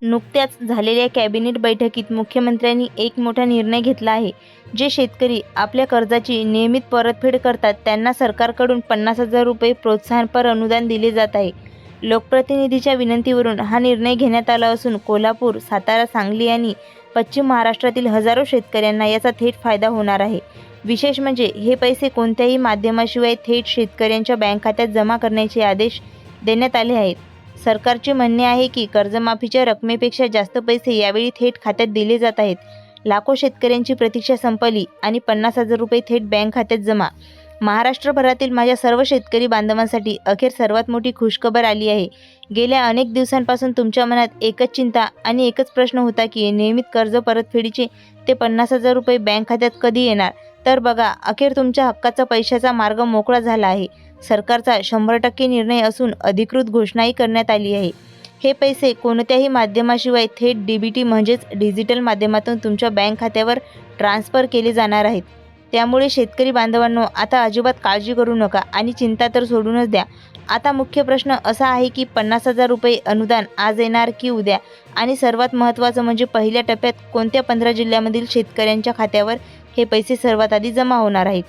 नुकत्याच झालेल्या कॅबिनेट बैठकीत मुख्यमंत्र्यांनी एक मोठा निर्णय घेतला आहे. जे शेतकरी आपल्या कर्जाची नियमित परतफेड करतात त्यांना सरकारकडून 50,000 रुपये प्रोत्साहनपर अनुदान दिले जात आहे. लोकप्रतिनिधीच्या विनंतीवरून हा निर्णय घेण्यात आला असून कोल्हापूर, सातारा, सांगली आणि पश्चिम महाराष्ट्रातील हजारो शेतकऱ्यांना याचा थेट फायदा होणार आहे. विशेष म्हणजे हे पैसे कोणत्याही माध्यमाशिवाय थेट शेतकऱ्यांच्या बँक खात्यात जमा करण्याचे आदेश देण्यात आले आहेत. सरकारचे म्हणणे आहे की कर्जमाफीच्या रकमेपेक्षा जास्त पैसे यावेळी थेट खात्यात दिले जात आहेत. लाखो शेतकऱ्यांची प्रतीक्षा संपली आणि 50,000 रुपये थेट बँक खात्यात जमा. महाराष्ट्रभरातील माझ्या सर्व शेतकरी बांधवांसाठी अखेर सर्वात मोठी खुशखबर आली आहे. गेल्या अनेक दिवसांपासून तुमच्या मनात एकच चिंता आणि एकच प्रश्न होता की नियमित कर्ज परतफेडीचे ते 50,000 रुपये बँक खात्यात कधी येणार. तर बघा, अखेर तुमच्या हक्काचा पैशाचा मार्ग मोकळा झाला आहे. सरकारचा 100% निर्णय असून अधिकृत घोषणाही करण्यात आली आहे. हे पैसे कोणत्याही माध्यमाशिवाय थेट डीबीटी म्हणजेच डिजिटल माध्यमातून तुमच्या बँक खात्यावर ट्रान्सफर केले जाणार आहेत. त्यामुळे शेतकरी बांधवांनो, आता अजिबात काळजी करू नका आणि चिंता तर सोडूनच द्या. आता मुख्य प्रश्न असा आहे की 50,000 रुपये अनुदान आज येणार की उद्या, आणि सर्वात महत्त्वाचं म्हणजे पहिल्या टप्प्यात कोणत्या 15 जिल्ह्यामधील शेतकऱ्यांच्या खात्यावर हे पैसे सर्वात आधी जमा होणार आहेत.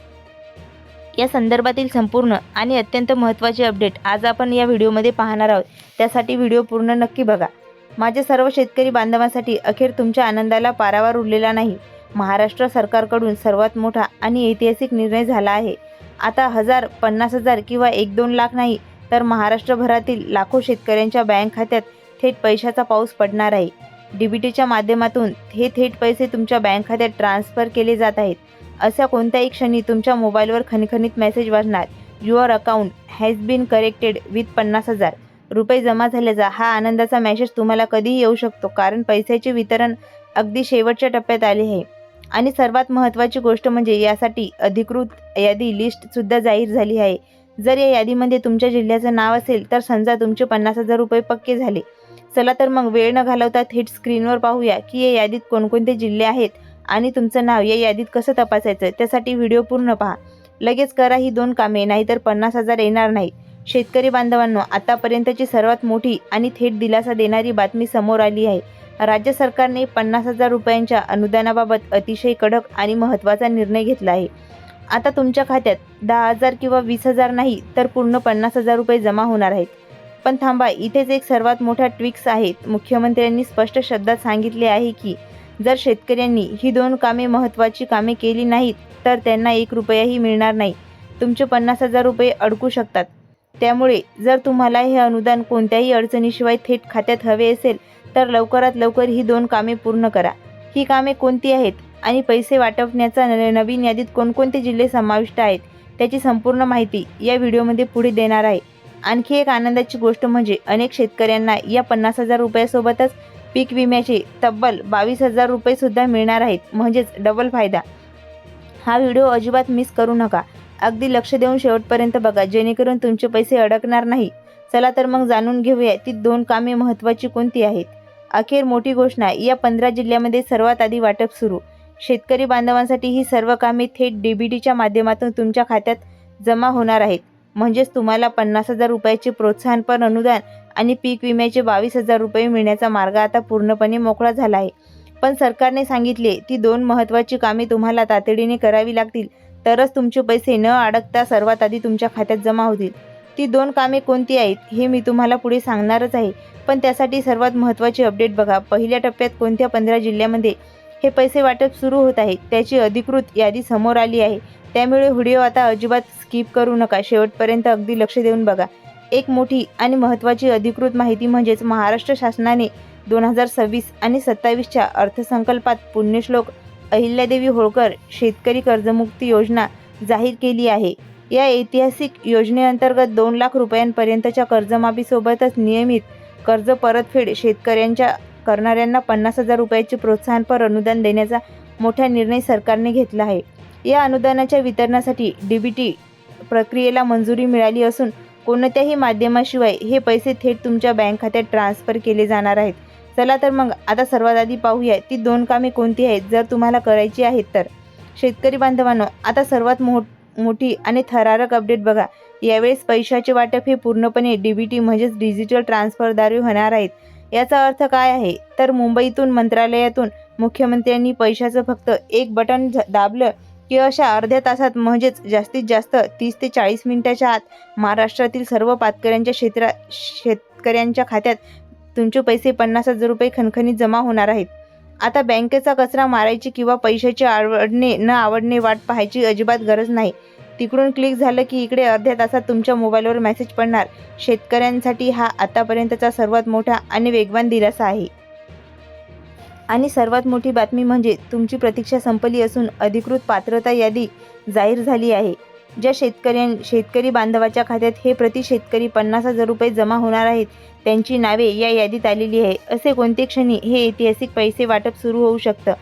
या संदर्भातील संपूर्ण आणि अत्यंत महत्त्वाचे अपडेट आज आपण या व्हिडिओमध्ये पाहणार आहोत. त्यासाठी व्हिडिओ पूर्ण नक्की बघा. माझ्या सर्व शेतकरी बांधवांसाठी अखेर तुमच्या आनंदाला पारावार उरलेला नाही. महाराष्ट्र सरकारकडून सर्वात मोठा आणि ऐतिहासिक निर्णय झाला आहे. आता 1,000, 50,000 किंवा 1-2 लाख नाही, तर महाराष्ट्रभरातील लाखो शेतकऱ्यांच्या बँक खात्यात थेट पैशाचा पाऊस पडणार आहे. डीबीटीच्या माध्यमातून हे थेट पैसे तुमच्या बँक खात्यात ट्रान्सफर केले जात आहेत. अशा कोणत्याही क्षणी तुमच्या मोबाईलवर खणखणीत मेसेज वाजणार, your account has been corrected with 50,000 रुपये जमा झाल्याचा. हा आनंदाचा मेसेज तुम्हाला कधीही येऊ शकतो, कारण पैशाचे वितरण अगदी शेवटच्या टप्प्यात आले आहे. आणि सर्वात महत्त्वाची गोष्ट म्हणजे यासाठी अधिकृत यादी लिस्टसुद्धा जाहीर झाली आहे. जर या यादीमध्ये तुमच्या जिल्ह्याचं नाव असेल तर समजा तुमचे 50,000 रुपये पक्के झाले. चला तर मग वेळ न घालवता थेट स्क्रीनवर पाहूया की या यादीत कोणकोणते जिल्हे आहेत आणि तुमचं नाव या यादीत कसं तपासायचं. त्यासाठी व्हिडिओ पूर्ण पहा. लगेच करा ही 2 कामे, नाहीतर 50,000 येणार नाही. शेतकरी बांधवांनो, आतापर्यंतची सर्वात मोठी आणि थेट दिलासा देणारी बातमी समोर आली आहे. राज्य सरकारने 50,000 रुपयांच्या अनुदानाबाबत अतिशय कडक आणि महत्त्वाचा निर्णय घेतला आहे. आता तुमच्या खात्यात 10,000 किंवा 20,000 नाही, तर पूर्ण 50,000 रुपये जमा होणार आहेत. पण थांबा, इथेच एक सर्वात मोठा ट्विक्स आहे. मुख्यमंत्र्यांनी स्पष्ट शब्दात सांगितले आहे की जर शेतकऱ्यांनी ही 2 कामे महत्त्वाची कामे केली नाहीत तर त्यांना 1 रुपयाही मिळणार नाही. तुमचे 50,000 रुपये अडकू शकतात. त्यामुळे जर तुम्हाला हे अनुदान कोणत्याही अडचणीशिवाय थेट खात्यात हवे असेल तर लवकरात लवकर ही 2 कामे पूर्ण करा. ही कामे कोणती आहेत आणि पैसे वाटपण्याचा नवीन यादीत कोणकोणते जिल्हे समाविष्ट आहेत त्याची संपूर्ण माहिती या व्हिडिओमध्ये पुढे देणार आहे. आणखी एक आनंदाची गोष्ट म्हणजे अनेक शेतकऱ्यांना या 50,000 रुपयासोबतच पीक विम्याचे तब्बल 22,000 रुपये सुद्धा मिळणार आहेत, म्हणजेच डबल फायदा. हा व्हिडिओ अजिबात मिस करू नका. अगदी लक्ष देऊन शेवटपर्यंत बघा, जेणेकरून तुमचे पैसे अडकणार नाही. चला तर मग जाणून घेऊया ती 2 कामे महत्त्वाची कोणती आहेत. अखेर मोठी घोषणा, या 15 जिल्ह्यामध्ये सर्वात आधी वाटप सुरू. शेतकरी बांधवांसाठी ही सर्व कामे थेट डीबीटीच्या माध्यमातून तुमच्या खात्यात जमा होणार आहेत. म्हणजेच तुम्हाला 50,000 रुपयाचे प्रोत्साहनपर अनुदान आणि पीक विम्याचे 22,000 रुपये मिळण्याचा मार्ग आता पूर्णपणे मोकळा झाला आहे. पण सरकारने सांगितले ती 2 महत्त्वाची कामे तुम्हाला तातडीने करावी लागतील, तरच तुमचे पैसे न अडकता सर्वात आधी तुमच्या खात्यात जमा होतील. ती 2 कामे कोणती आहेत हे मी तुम्हाला पुढे सांगणारच आहे. पण त्यासाठी सर्वात महत्त्वाचे अपडेट बघा. पहिल्या टप्प्यात कोणत्या 15 जिल्ह्यामध्ये हे पैसे वाटप सुरू होत आहे त्याची अधिकृत यादी समोर आली आहे. त्यामुळे व्हिडिओ आता अजिबात स्किप करू नका. शेवटपर्यंत अगदी लक्ष देऊन बघा. एक मोठी आणि महत्त्वाची अधिकृत माहिती म्हणजेच महाराष्ट्र शासनाने 2026 आणि 27च्या अर्थसंकल्पात पुण्यश्लोक अहिल्यादेवी होळकर शेतकरी कर्जमुक्ती योजना जाहीर केली आहे. या ऐतिहासिक योजनेअंतर्गत 2 लाख रुपयांपर्यंतच्या कर्जमाफीसोबतच नियमित कर्ज परतफेड शेतकऱ्यांच्या करणाऱ्यांना 50,000 रुपयाचे प्रोत्साहनपर अनुदान देण्याचा मोठा निर्णय सरकारने घेतला आहे. या अनुदानाच्या वितरणासाठी डीबीटी प्रक्रियेला मंजुरी मिळाली असून कोणत्याही माध्यमाशिवाय हे पैसे थेट तुमच्या बँक खात्यात ट्रान्सफर केले जाणार आहेत. चला तर मग आता सर्वात आधी पाहूया ती 2 कामे कोणती आहेत जर तुम्हाला करायची आहेत तर. शेतकरी बांधवांनो, आता सर्वात मोठी आणि थरारक अपडेट बघा. यावेळेस पैशाचे वाटप हे पूर्णपणे डीबीटी म्हणजेच डिजिटल ट्रान्सफरद्वारे होणार आहेत. याचा अर्थ काय आहे? तर मुंबईतून मंत्रालयातून मुख्यमंत्र्यांनी पैशाचं फक्त एक बटन दाबलं की अशा अर्ध्या तासात म्हणजेच जास्तीत जास्त 30 ते 40 मिनिटाच्या आत महाराष्ट्रातील सर्व शेतकऱ्यांच्या खात्यात तुमचे पैसे 50,000 रुपये खणखणीत जमा होणार आहेत. आता बँकेचा कचरा मारायची किंवा पैशाची आवडणे न आवडणे वाट पाहायची अजिबात गरज नाही. तिकडून क्लिक झालं की इकडे अर्ध्या तासात तुमच्या मोबाईलवर मेसेज पडणार. शेतकऱ्यांसाठी हा आतापर्यंतचा सर्वात मोठा आणि वेगवान दिलासा आहे. आणि सर्वात मोठी बातमी म्हणजे तुमची प्रतीक्षा संपली असून अधिकृत पात्रता यादी जाहीर झाली आहे. ज्या शेतकरी बांधवाच्या खात्यात हे प्रति शेतकरी 50,000 रुपये जमा होणार आहेत त्यांची नावे या यादीत आलेली आहे. असे कोणते क्षणी हे ऐतिहासिक पैसे वाटप सुरू होऊ शकतं?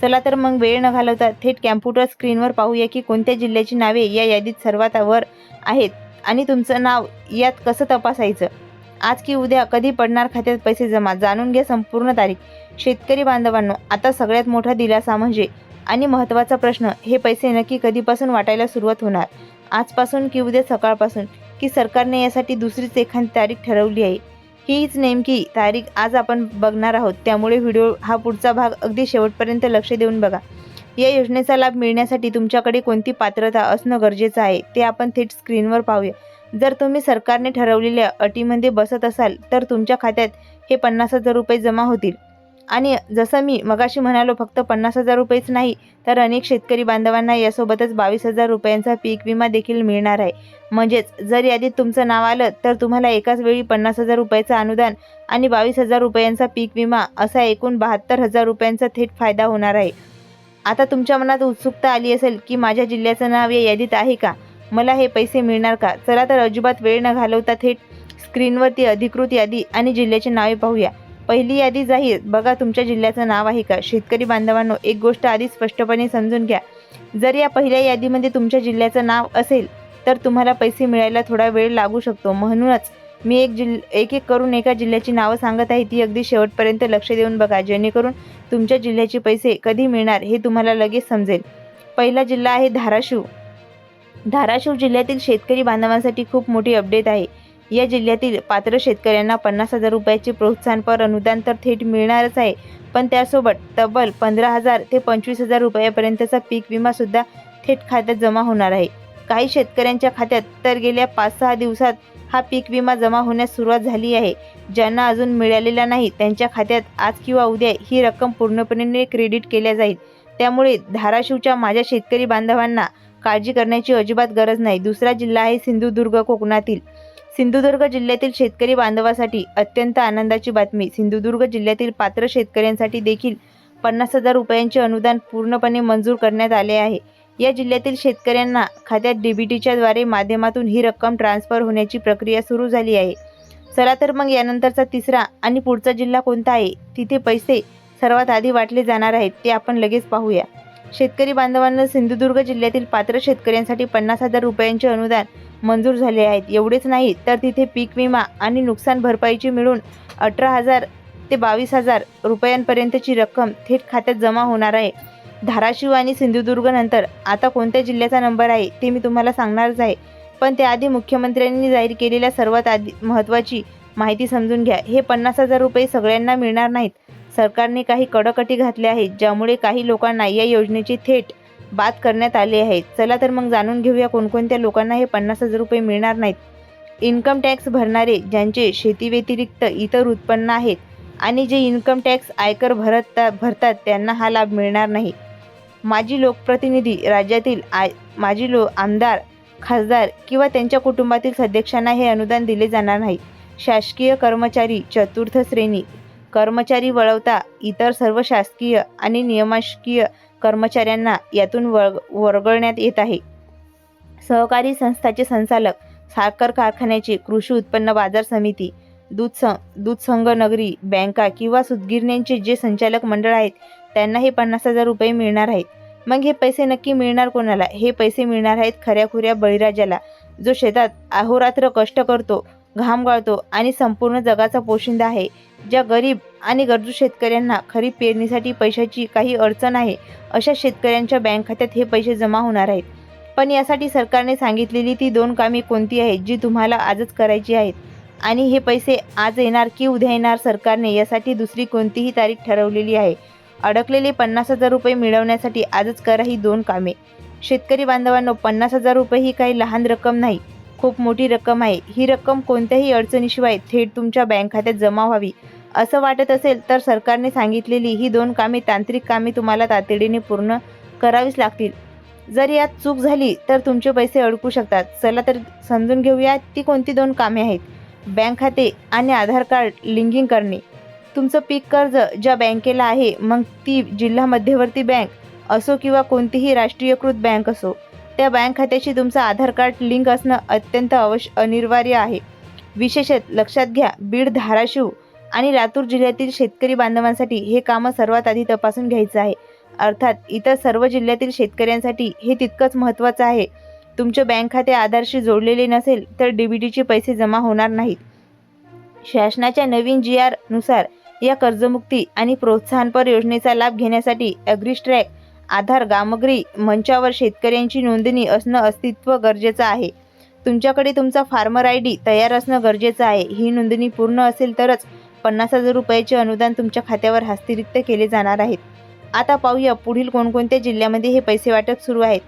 चला तर मग वेळ न घालवता थेट कॅम्प्युटर स्क्रीनवर पाहूया की कोणत्या जिल्ह्याची नावे या यादीत सर्वात वर आहेत आणि तुमचं नाव यात कसं तपासायचं. आज की उद्या कधी पडणार खात्यात पैसे जमा, जाणून घ्या संपूर्ण तारीख. शेतकरी बांधवांनो, आता सगळ्यात मोठा दिलासा म्हणजे आणि महत्त्वाचा प्रश्न, हे पैसे नक्की कधीपासून वाटायला सुरुवात होणार? आजपासून की उद्या सकाळपासून, की सरकारने यासाठी दुसरीच एखादी तारीख ठरवली आहे? हीच नेमकी तारीख आज आपण बघणार आहोत. त्यामुळे व्हिडिओ हा पुढचा भाग अगदी शेवटपर्यंत लक्ष देऊन बघा. या योजनेचा लाभ मिळण्यासाठी तुमच्याकडे कोणती पात्रता असणं गरजेचं आहे ते आपण थेट स्क्रीनवर पाहूया. जर तुम्ही सरकारने ठरवलेल्या अटीमध्ये बसत असाल तर तुमच्या खात्यात हे 50,000 रुपये जमा होतील. आणि जसं मी मगाशी म्हणालो, फक्त 50,000 रुपयेच नाही तर अनेक शेतकरी बांधवांना यासोबतच 22,000 रुपयांचा पीक विमा देखील मिळणार आहे. म्हणजेच जर यादीत तुमचं नाव आलं तर तुम्हाला एकाच वेळी 50,000 रुपयाचं अनुदान आणि 22,000 रुपयांचा पीक विमा असा एकूण 72,000 रुपयांचा थेट फायदा होणार आहे. आता तुमच्या मनात उत्सुकता आली असेल की माझ्या जिल्ह्याचं नाव या यादीत आहे का? मला हे पैसे मिळणार का? चला तर अजिबात वेळ न घालवता थेट स्क्रीनवरती अधिकृत यादी आणि जिल्ह्याची नावे पाहूया. पहिली यादी जाहीर. बघा तुमच्या जिल्ह्याचं नाव आहे का? शेतकरी बांधवांनो, एक गोष्ट आधी स्पष्टपणे समजून घ्या. जर या पहिल्या यादीमध्ये तुमच्या जिल्ह्याचं नाव असेल तर तुम्हाला पैसे मिळायला थोडा वेळ लागू शकतो. म्हणूनच मी एक करून एका जिल्ह्याची नावं सांगत आहे. ती अगदी शेवटपर्यंत लक्ष देऊन बघा, जेणेकरून तुमच्या जिल्ह्याचे पैसे कधी मिळणार हे तुम्हाला लगेच समजेल. पहिला जिल्हा आहे धाराशिव. धाराशिव जिल्ह्यातील शेतकरी बांधवांसाठी खूप मोठी अपडेट आहे. या जिल्ह्यातील पात्र शेतकऱ्यांना 50,000 रुपयाचे प्रोत्साहनपर अनुदान तर थेट मिळणारच आहे, पण त्यासोबत तब्बल 15,000 ते 25,000 रुपयापर्यंतचा पीक विमासुद्धा थेट खात्यात जमा होणार आहे. काही शेतकऱ्यांच्या खात्यात तर गेल्या 5-6 दिवसात हा पीक विमा जमा होण्यास सुरुवात झाली आहे. ज्यांना अजून मिळालेला नाही त्यांच्या खात्यात आज किंवा उद्या ही रक्कम पूर्णपणे क्रेडिट केल्या जाईल. त्यामुळे धाराशिवच्या माझ्या शेतकरी बांधवांना काळजी करण्याची अजिबात गरज नाही. दुसरा जिल्हा आहे सिंधुदुर्ग, कोकणातील. सिंधुदुर्ग जिल्ह्यातील शेतकरी बांधवासाठी अत्यंत आनंदाची बातमी. सिंधुदुर्ग जिल्ह्यातील पात्र शेतकऱ्यांसाठी देखील 50,000 रुपयांचे अनुदान पूर्णपणे मंजूर करण्यात आले आहे. या जिल्ह्यातील शेतकऱ्यांना खात्यात डीबीटीच्या द्वारे माध्यमातून ही रक्कम ट्रान्सफर होण्याची प्रक्रिया सुरू झाली आहे. चला तर मग यानंतरचा तिसरा आणि पुढचा जिल्हा कोणता आहे, तिथे पैसे सर्वात आधी वाटले जाणार आहेत ते आपण लगेच पाहूया. शेतकरी बांधवांना सिंधुदुर्ग जिल्ह्यातील पात्र शेतकऱ्यांसाठी 50,000 रुपयांचे अनुदान मंजूर झाले आहेत. एवढेच नाही तर तिथे पीक विमा आणि नुकसान भरपाईची मिळून 18,000 ते 22,000 रुपयांपर्यंतची रक्कम थेट खात्यात जमा होणार आहे. धाराशिव आणि सिंधुदुर्ग नंतर आता कोणत्या जिल्ह्याचा नंबर आहे ते मी तुम्हाला सांगणारच आहे, पण त्याआधी मुख्यमंत्र्यांनी जाहीर केलेल्या सर्वात महत्त्वाची माहिती समजून घ्या. हे 50,000 रुपये सगळ्यांना मिळणार नाहीत. सरकारने काही कडक अटी घातल्या आहेत, ज्यामुळे काही लोकांना या योजनेची थेट बाद करण्यात आले आहेत. चला तर मग जाणून घेऊया कोणकोणत्या लोकांना हे 50,000 रुपये मिळणार नाहीत. इन्कम टॅक्स भरणारे, ज्यांचे शेतीव्यतिरिक्त इतर उत्पन्न आहेत आणि जे इन्कम टॅक्स आयकर भरतात त्यांना हा लाभ मिळणार नाही. माजी लोकप्रतिनिधी, राज्यातील आमदार, खासदार किंवा त्यांच्या कुटुंबातील सदस्यांना हे अनुदान दिले जाणार नाही. शासकीय कर्मचारी, चतुर्थ श्रेणी कर्मचारी वगळता इतर सर्व शासकीय आणि निमशासकीय कर्मचाऱ्यांना यातून वगळण्यात येत आहे. सहकारी संस्थांचे संचालक, साखर कारखान्याचे, कृषी उत्पन्न बाजार समिती, दूध संघ, नगरी बँका किंवा सूतगिरण्यांचे जे संचालक मंडळ आहेत त्यांना हे 50,000 रुपये मिळणार आहेत. मग हे पैसे नक्की मिळणार कोणाला? हे पैसे मिळणार आहेत खऱ्याखुऱ्या बळीराजाला, जो शेतात अहोरात्र कष्ट करतो, घाम गाळतो आणि संपूर्ण जगाचा पोशिंदा आहे. ज्या गरीब आणि गरजू शेतकऱ्यांना खरीप पेरणीसाठी पैशाची काही अडचण आहे अशा शेतकऱ्यांच्या बँक खात्यात हे पैसे जमा होणार आहेत. पण यासाठी सरकारने सांगितलेली ती 2 कामे कोणती आहेत जी तुम्हाला आजच करायची आहेत? आणि हे पैसे आज येणार की उद्या येणार, सरकारने यासाठी दुसरी कोणतीही तारीख ठरवलेली आहे. अडकलेले 50,000 रुपये मिळवण्यासाठी आजच करा ही 2 कामे. शेतकरी बांधवांनो, 50,000 रुपये ही काही लहान रक्कम नाही, खूप मोठी रक्कम आहे. ही रक्कम कोणत्याही अडचणीशिवाय थेट तुमच्या बँक खात्यात जमा व्हावी असं वाटत असेल तर सरकारने सांगितलेली ही 2 कामे, तांत्रिक कामे तुम्हाला तातडीने पूर्ण करावीच लागतील. जर यात चूक झाली तर तुमचे पैसे अडकू शकतात. चला तर समजून घेऊया ती कोणती 2 कामे आहेत. बँक खाते आणि आधार कार्ड लिंकिंग करणे. तुमचं पीक कर्ज ज्या बँकेला आहे, मग ती जिल्हा मध्यवर्ती बँक असो किंवा कोणतीही राष्ट्रीयकृत बँक असो, त्या बँक खात्याशी तुमचं आधार कार्ड लिंक असणं अत्यंत अनिवार्य आहे. विशेषतः लक्षात घ्या, बीड, धाराशिव आणि लातूर जिल्ह्यातील शेतकरी बांधवांसाठी हे कामं सर्वात आधी तपासून घ्यायचं आहे. अर्थात इतर सर्व जिल्ह्यातील शेतकऱ्यांसाठी हे तितकंच महत्त्वाचं आहे. तुमचे बँक खाते आधारशी जोडलेले नसेल तर डीबीटीचे पैसे जमा होणार नाहीत. शासनाच्या नवीन GR नुसार या कर्जमुक्ती आणि प्रोत्साहनपर योजनेचा लाभ घेण्यासाठी ॲग्रीस्ट्रॅक आधार गामगिरी मंचावर शेतकऱ्यांची नोंदणी असणं अस्तित्व गरजेचं आहे. तुमच्याकडे तुमचा फार्मर ID तयार असणं गरजेचं आहे. ही नोंदणी पूर्ण असेल तरच 50,000 रुपयाचे अनुदान तुमच्या खात्यावर हस्तांतरित केले जाणार आहेत. आता पाहूया पुढील कोणकोणत्या जिल्ह्यामध्ये हे पैसे वाटप सुरू आहेत.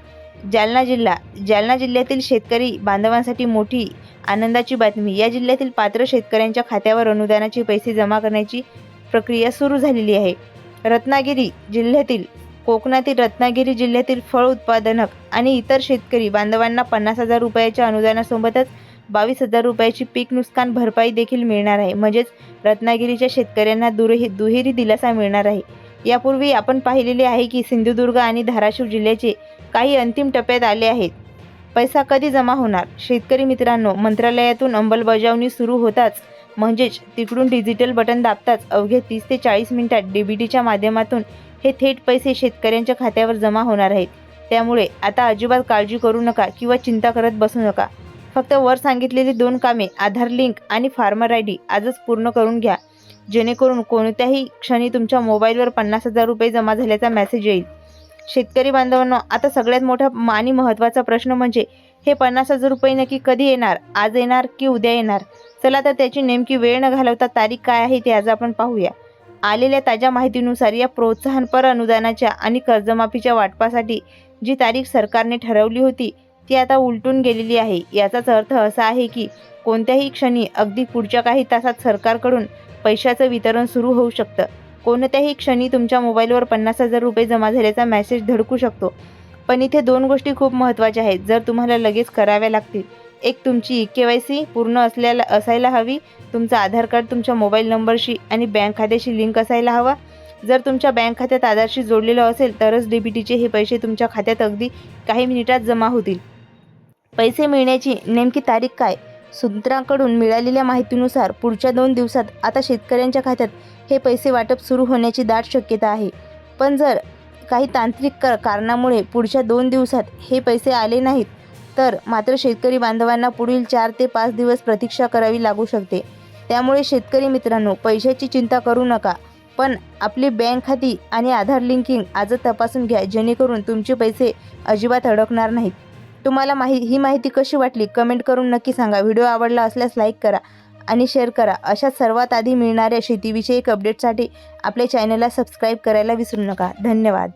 जालना जिल्हा. जालना जिल्ह्यातील शेतकरी बांधवांसाठी मोठी आनंदाची बातमी. या जिल्ह्यातील पात्र शेतकऱ्यांच्या खात्यावर अनुदानाचे पैसे जमा करण्याची प्रक्रिया सुरू झालेली आहे. रत्नागिरी जिल्ह्यातील कोकणातील रत्नागिरी जिल्ह्यातील फळ उत्पादक आणि इतर शेतकरी बांधवांना 50,000 रुपयाच्या अनुदानासोबतच 22,000 रुपयाची पीक नुकसान भरपाई देखील मिळणार आहे. म्हणजेच रत्नागिरीच्या शेतकऱ्यांना दुहेरी दिलासा मिळणार आहे. यापूर्वी आपण पाहिलेले आहे की सिंधुदुर्ग आणि धाराशिव जिल्ह्याचे काही अंतिम टप्प्यात आले आहेत. पैसा कधी जमा होणार? शेतकरी मित्रांनो, मंत्रालयातून अंमलबजावणी सुरू होताच म्हणजेच तिकडून डिजिटल बटन दाबताच अवघ्या 30 ते 40 मिनिटात डीबीटीच्या माध्यमातून हे थेट पैसे शेतकऱ्यांच्या खात्यावर जमा होणार आहेत. त्यामुळे आता अजिबात काळजी करू नका किंवा चिंता करत बसू नका. फक्त वर सांगितलेली 2 कामे आधार लिंक आणि फार्मर ID आजच पूर्ण करून घ्या, जेणेकरून कोणत्याही क्षणी तुमच्या मोबाईलवर 50,000 रुपये जमा झाल्याचा मेसेज येईल. शेतकरी बांधवांनो, आता सगळ्यात मोठा आणि महत्त्वाचा प्रश्न म्हणजे हे 50,000 रुपये नक्की कधी येणार? आज येणार की उद्या येणार? चला तर त्याची नेमकी वेळ न घालवता तारीख काय आहे ते आज आपण पाहूया. आलेल्या ताज्या माहितीनुसार या प्रोत्साहनपर अनुदानाच्या आणि कर्जमाफीच्या वाटपासाठी जी तारीख सरकारने ठरवली होती ती आता उलटून गेलेली आहे. याचाच अर्थ असा आहे की कोणत्याही क्षणी अगदी पुढच्या काही तासात सरकारकडून पैशाचं वितरण सुरू होऊ शकतं. कोणत्याही क्षणी तुमच्या मोबाईलवर 50,000 रुपये जमा झाल्याचा मेसेज धडकू शकतो. पण इथे 2 गोष्टी खूप महत्त्वाच्या आहेत, जर तुम्हाला लगेच कराव्या लागतील. एक, तुमची KYC पूर्ण असायला हवी. तुमचं आधार कार्ड तुमच्या मोबाईल नंबरशी आणि बँक खात्याशी लिंक असायला हवा. जर तुमच्या बँक खात्यात आधारशी जोडलेलं असेल तरच डीबीटीचे हे पैसे तुमच्या खात्यात अगदी काही मिनिटात जमा होतील. पैसे मिळण्याची नेमकी तारीख काय? सूत्रांकडून मिळालेल्या माहितीनुसार पुढच्या 2 दिवसात आता शेतकऱ्यांच्या खात्यात हे पैसे वाटप सुरू होण्याची दाट शक्यता आहे. पण जर काही तांत्रिक कारणामुळे पुढच्या 2 दिवसात हे पैसे आले नाहीत तर मात्र शेतकरी बांधवांना पुढील 4 ते 5 दिवस प्रतीक्षा करावी लागू शकते. त्यामुळे शेतकरी मित्रांनो, पैशाची चिंता करू नका, पण आपली बँक खाती आणि आधार लिंकिंग आजच तपासून घ्या, जेणेकरून तुमचे पैसे अजिबात अडकणार नाहीत. तुम्हाला ही माहिती कशी वाटली कमेंट करून नक्की सांगा. व्हिडिओ आवडला असल्यास लाईक करा आणि शेअर करा. अशा सर्वात आधी मिळणाऱ्या शेतीविषयक अपडेटसाठी आपल्या चॅनलला सबस्क्राईब करायला विसरू नका. धन्यवाद.